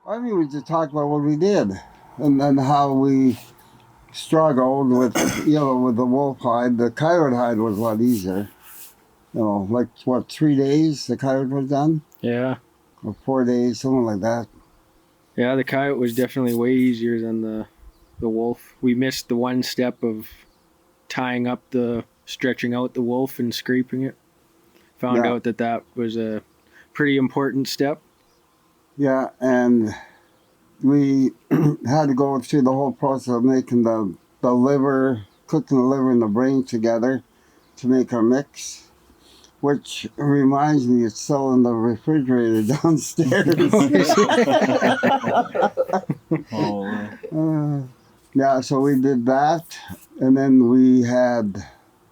I mean, we just talked about what we did, and then how we struggled with, with the wolf hide. The coyote hide was a lot easier. Like what, 3 days the coyote was done, Yeah. or 4 days, something like that. Yeah, the coyote was definitely way easier than the wolf. We missed the one step of stretching out the wolf and scraping it. Found Yeah, out that was a pretty important step. yeah, and we had to go through the whole process of making the liver, cooking the liver and the brain together to make our mix. Which reminds me, it's still in the refrigerator downstairs. Yeah, so we did that, and then we had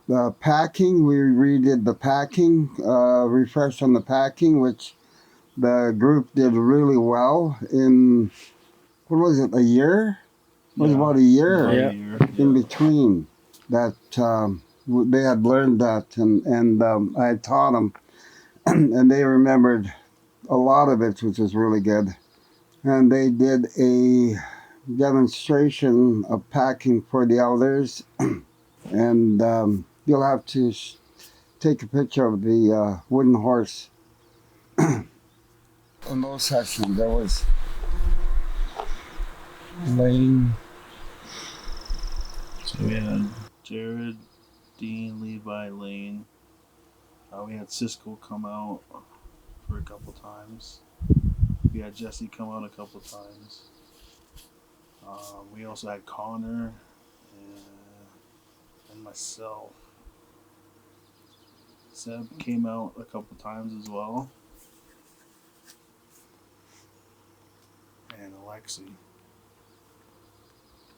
the packing. We redid the packing, refreshed on the packing, which the group did really well in, what was it, a year? It was about a year in between that they had learned that, and I had taught them, and they remembered a lot of it, which was really good. And they did a demonstration of packing for the elders, and you'll have to take a picture of the wooden horse. In those sessions, there was Lane. So we had Jared, Dean, Levi, Lane. We had Cisco come out for a couple times. We had Jesse come out a couple times. We also had Connor and myself. Seb came out a couple times as well. And Alexi.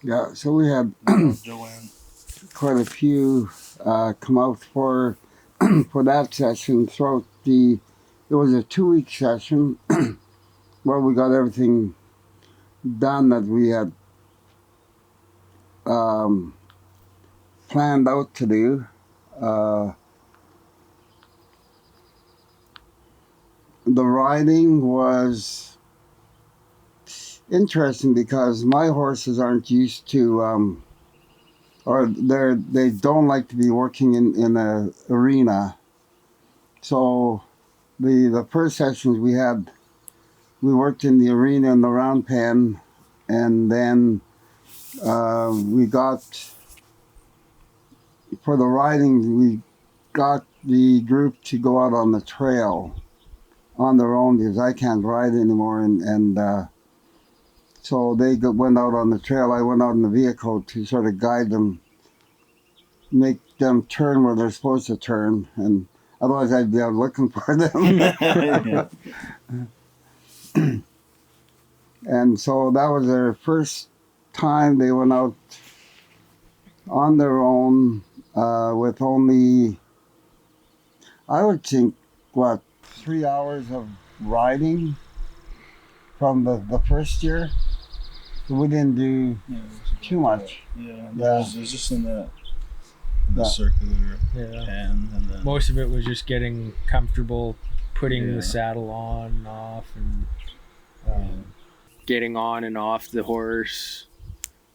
Yeah, so we had Joanne. quite a few come out for for that session throughout the. It was a 2 week session where we got everything done that we had um, planned out to do. The riding was interesting because my horses aren't used to, or they don't like to be working in a arena. So the first sessions we worked in the arena in the round pen, and then we got, for the riding, we got the group to go out on the trail on their own because I can't ride anymore, and so they went out on the trail. I went out in the vehicle to sort of guide them, make them turn where they're supposed to turn, and otherwise I'd be out looking for them. And so that was their first time they went out on their own with only, I would think, 3 hours of riding from the first year. So we didn't do too much. Yeah. It was just in the circular pen, and then most of it was just getting comfortable, putting the saddle on and off, and getting on and off the horse,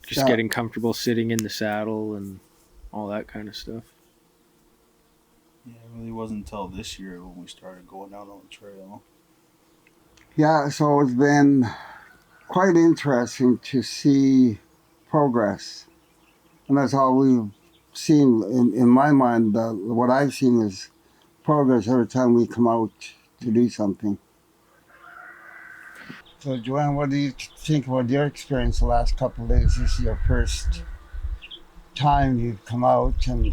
just getting comfortable sitting in the saddle and all that kind of stuff. Yeah, it really wasn't until this year when we started going out on the trail. Yeah, so it's been quite interesting to see progress. And that's all we've seen in my mind. What I've seen is progress every time we come out to do something. So, Joanne, what do you think about your experience the last couple of days? This is your first time you've come out, and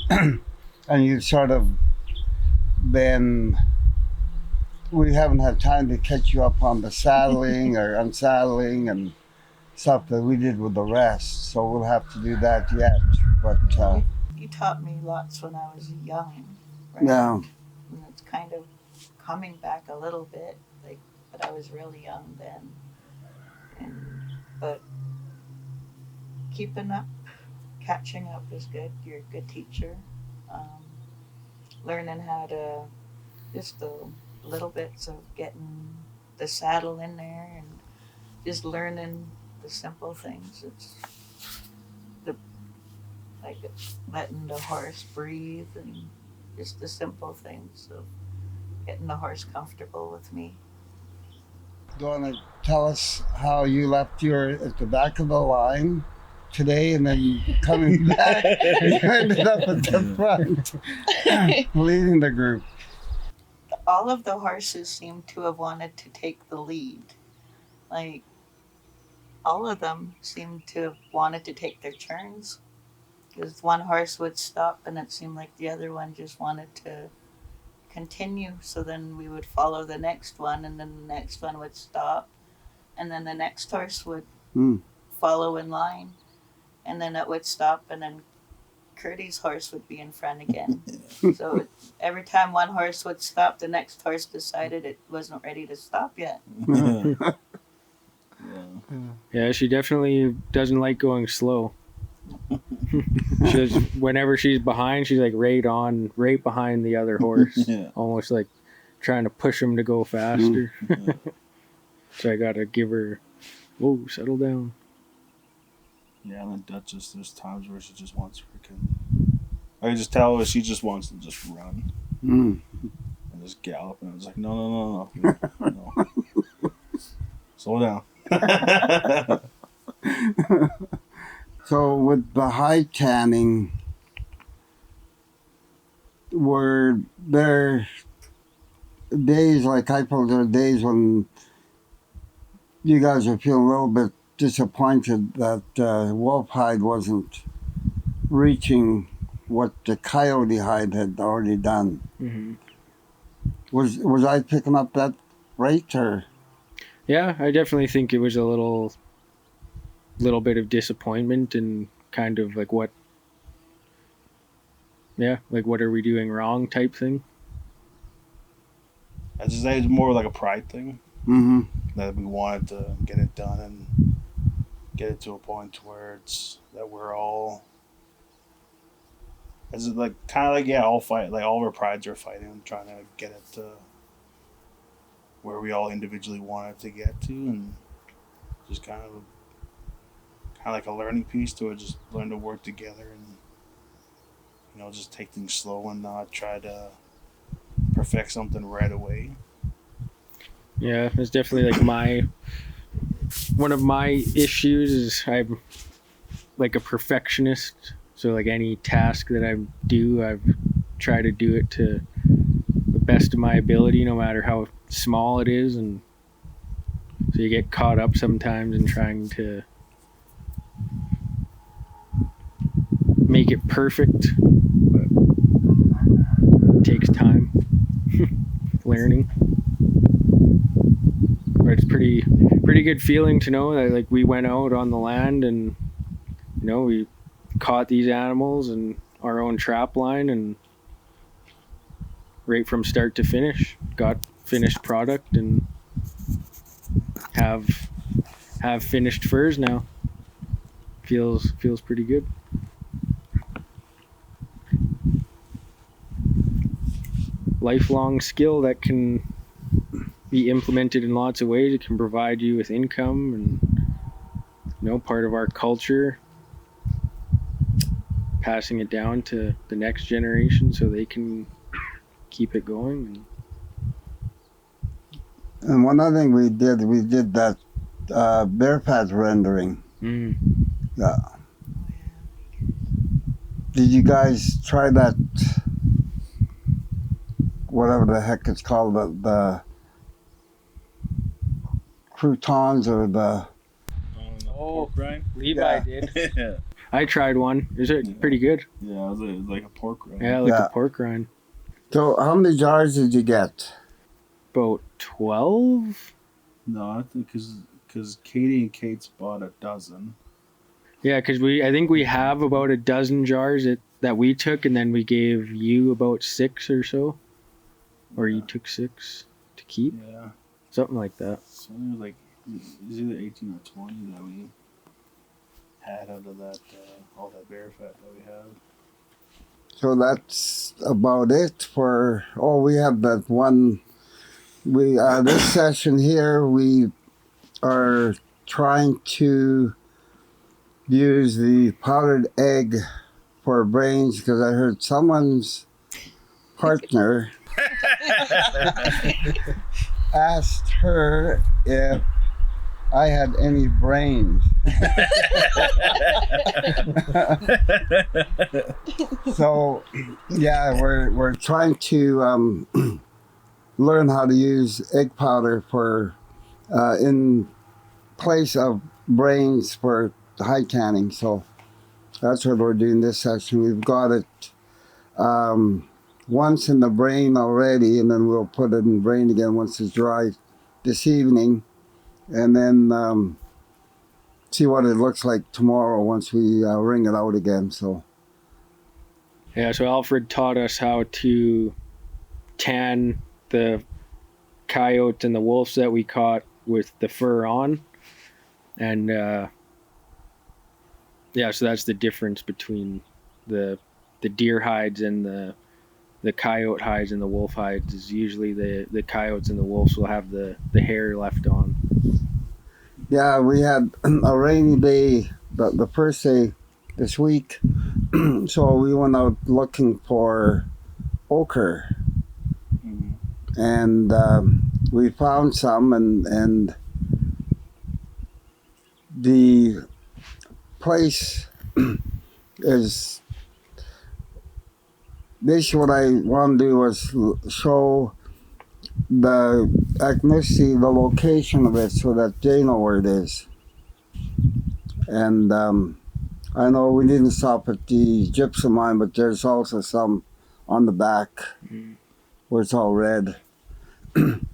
and you've sort of been. We haven't had time to catch you up on the saddling or unsaddling and stuff that we did with the rest. So we'll have to do that yet. But you taught me lots when I was young, right? Yeah, And it's kind of coming back a little bit, but I was really young then. But keeping up, catching up is good. You're a good teacher. Um, Learning how to just the little bits of getting the saddle in there and just learning the simple things. It's the like letting the horse breathe and just the simple things of getting the horse comfortable with me. Do you want to tell us how you left your at the back of the line today, and then coming back, and you ended up at the front, leading the group? All of the horses seem to have wanted to take the lead. Like all of them seemed to have wanted to take their turns. Because one horse would stop, and it seemed like the other one just wanted to continue. So then we would follow the next one, and then the next one would stop, and then the next horse would Mm. follow in line, and then it would stop, and then Curdy's horse would be in front again. So every time one horse would stop, the next horse decided it wasn't ready to stop yet. Yeah. Yeah, she definitely doesn't like going slow. Whenever she's behind, she's like right behind the other horse, Yeah. almost like trying to push him to go faster. Yeah. So I gotta give her, whoa, settle down. Yeah, and then Duchess, there's times where she just wants freaking. I can just tell her she just wants to just run Mm. and just gallop, and I was like, no. Slow down. So with the high tanning, were there days like I suppose there are days when you guys are feeling a little bit disappointed that wolf hide wasn't reaching what the coyote hide had already done? Mm-hmm. Was I picking up that right, or? Yeah, I definitely think it was a little bit of disappointment and kind of like what are we doing wrong type thing. I just think it's more like a pride thing Mm-hmm. that we wanted to get it done and get it to a point where it's that we're all. It's like kind of like all fight like all of our prides are fighting and trying to get it to where we all individually wanted to get to, and just kind of like a learning piece to it. Just learn to work together and just take things slow and not try to perfect something right away. Yeah, it's definitely like one of my issues is I'm like a perfectionist. So like any task that I do, I've tried to do it to the best of my ability, no matter how small it is. And so you get caught up sometimes in trying to make it perfect, but it takes time. Learning. But it's pretty good feeling to know that like we went out on the land and we caught these animals in our own trap line, and right from start to finish got finished product and have finished furs now. Feels pretty good. Lifelong skill that can be implemented in lots of ways. It can provide you with income and part of our culture, passing it down to the next generation so they can keep it going. And one other thing we did that bear path rendering. Mm. Yeah. Did you guys try that? Whatever the heck it's called, the croutons or the. Oh, right? Levi did. Yeah. I tried one. Is it pretty good? Yeah, it was like a pork rind. Yeah, like a pork rind. So how many jars did you get? About 12? No, I think because Katie and Kate's bought a dozen. Yeah, because I think we have about a dozen jars that we took, and then we gave you about 6 or so. Or you took 6 to keep? Yeah. Something like that. So it was like, it's either 18 or 20 that we had out of that, all that bear fat that we have. So that's about it for. Oh, we have that one. We this session here we are trying to use the powdered egg for brains because I heard someone's partner asked her if I had any brains. So, yeah, we're trying to learn how to use egg powder for in place of brains for high canning. So that's what we're doing this session. We've got it once in the brain already, and then we'll put it in the brain again once it's dry this evening, and then see what it looks like tomorrow once we wring it out again. So Yeah, so Alfred taught us how to tan the coyotes and the wolves that we caught with the fur on. And yeah, so that's the difference between the deer hides and the coyote hides and the wolf hides is usually the coyotes and the wolves will have the hair left on. yeah, we had a rainy day, the first day this week. So we went out looking for ochre, and we found some, and the place is basically what I want to do was show the ethnicity, the location of it, so that they know where it is. And I know we didn't stop at the gypsum mine, but there's also some on the back where it's all red. And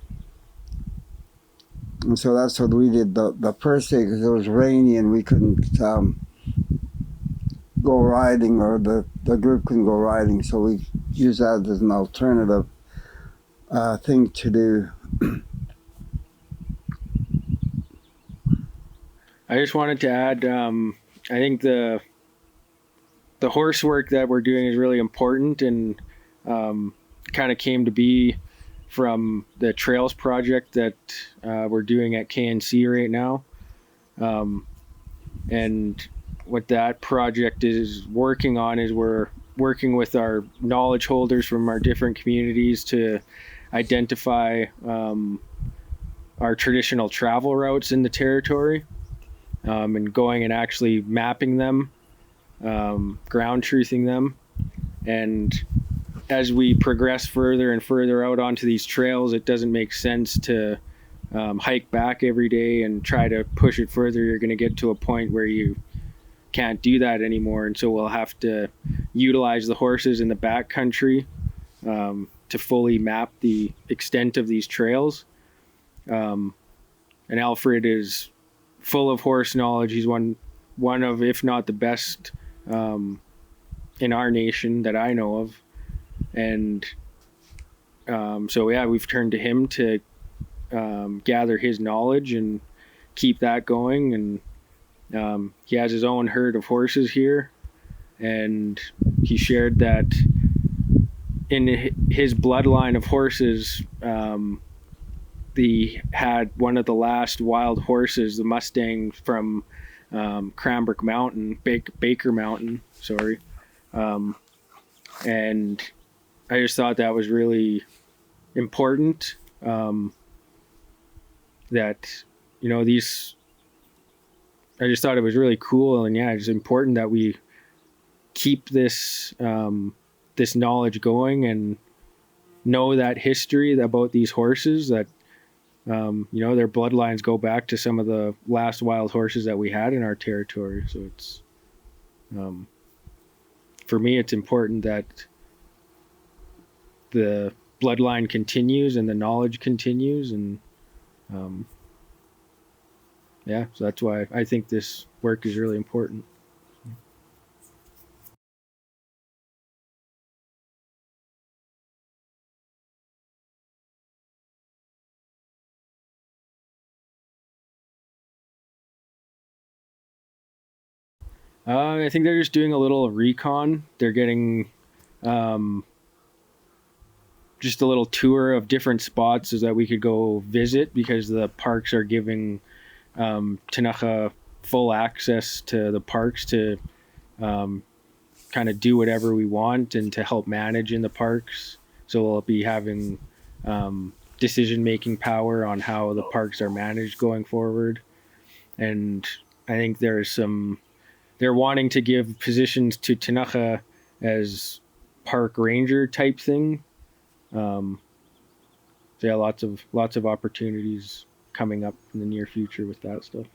so that's what we did the first day because it was rainy and we couldn't go riding, or the group couldn't go riding. So we used that as an alternative thing to do. I just wanted to add, I think the horse work that we're doing is really important and kind of came to be from the trails project that we're doing at KNC right now. And what that project is working on is we're working with our knowledge holders from our different communities to identify our traditional travel routes in the territory, and going and actually mapping them, ground truthing them. And as we progress further and further out onto these trails, it doesn't make sense to hike back every day and try to push it further. You're going to get to a point where you can't do that anymore, and so we'll have to utilize the horses in the back country to fully map the extent of these trails. And Alfred is full of horse knowledge. He's one of, if not the best in our nation that I know of. And so yeah, we've turned to him to gather his knowledge and keep that going. And he has his own herd of horses here, and he shared that in his bloodline of horses, he had one of the last wild horses, the Mustang from Cranbrook Mountain, Baker Mountain, sorry. And I just thought that was really important, that, you know, I just thought it was really cool. And yeah, it's important that we keep this this knowledge going and know that history about these horses, that you know, their bloodlines go back to some of the last wild horses that we had in our territory. So it's for me, it's important that the bloodline continues and the knowledge continues. And yeah, so that's why I think this work is really important. I think they're just doing a little recon. They're getting just a little tour of different spots so that we could go visit, because the parks are giving Ktunaxa full access to the parks to kind of do whatever we want and to help manage in the parks. So we'll be having decision making power on how the parks are managed going forward. And I think they're wanting to give positions to Ktunaxa as park ranger type thing. So yeah, lots of opportunities coming up in the near future with that stuff.